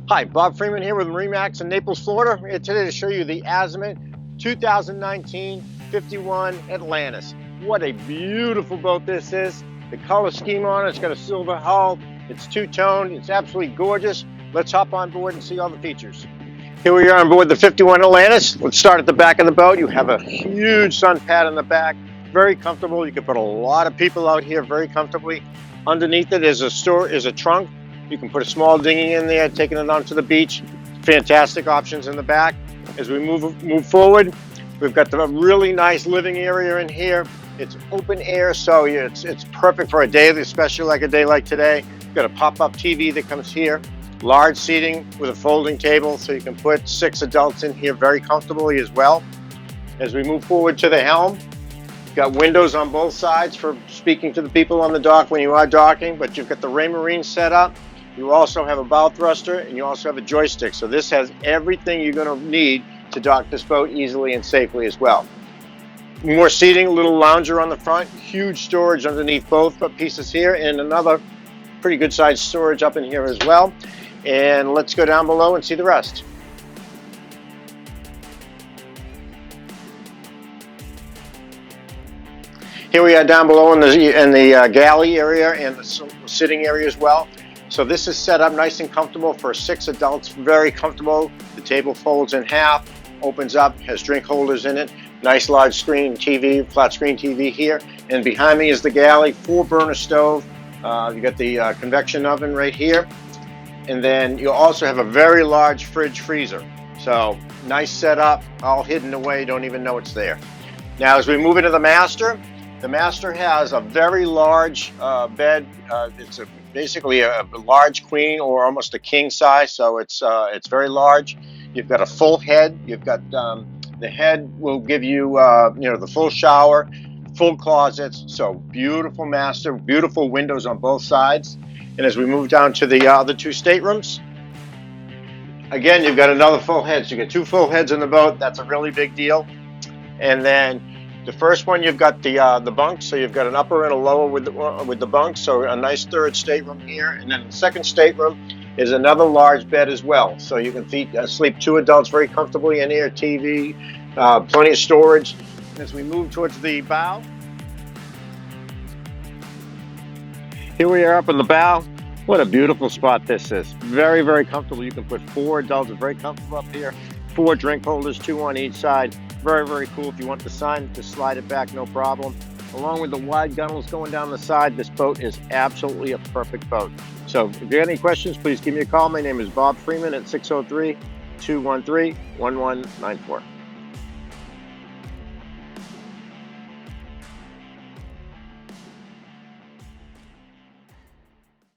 Hi, Bob Freeman here with MarineMax in Naples, Florida. We're here today to show you the Azimut 2019 51 Atlantis. What a beautiful boat this is. The color scheme on it's got a silver hull. It's two-toned. It's absolutely gorgeous. Let's hop on board and see all the features. Here we are on board the 51 Atlantis. Let's start at the back of the boat. You have a huge sun pad in the back. Very comfortable. You can put a lot of people out here very comfortably. Underneath it is a trunk. You can put a small dinghy in there, taking it onto the beach. Fantastic options in the back. As we move forward, we've got the really nice living area in here. It's open air, so it's perfect for a day, especially like a day like today. You've got a pop-up TV that comes here. Large seating with a folding table, so you can put 6 adults in here very comfortably as well. As we move forward to the helm, you've got windows on both sides for speaking to the people on the dock when you are docking, but you've got the Raymarine set up. You also have a bow thruster, and you also have a joystick. So this has everything you're going to need to dock this boat easily and safely as well. More seating, a little lounger on the front, huge storage underneath both pieces here, and another pretty good sized storage up in here as well. And let's go down below and see the rest. Here we are down below in the galley area and the sitting area as well. So this is set up nice and comfortable for 6 adults, very comfortable. The table folds in half, opens up, has drink holders in it. Nice large screen TV, flat screen TV here. And behind me is the galley, 4-burner stove. You got the convection oven right here. And then you also have a very large fridge freezer. So nice setup, all hidden away, don't even know it's there. Now as we move into the master has a very large bed. It's basically a large queen or almost a king size, so it's very large. You've got a full head. You've got the head will give you the full shower, full closets. So beautiful master, beautiful windows on both sides. And as we move down to the other 2 staterooms, again you've got another full head. So you get 2 full heads in the boat. That's a really big deal. And then the first one, you've got the bunks, so you've got an upper and a lower with the bunks, so a nice 3rd stateroom here. And then the 2nd stateroom is another large bed as well, so you can sleep 2 adults very comfortably in here. TV, plenty of storage. As we move towards the bow, here we are up in the bow. What a beautiful spot this is. Very, very comfortable. You can put 4 adults, very comfortable up here. 4 drink holders, 2 on each side. Very, very cool. If you want the sun, just slide it back, no problem. Along with the wide gunnels going down the side, this boat is absolutely a perfect boat. So if you have any questions, please give me a call. My name is Bob Freeman at 603-213-1194.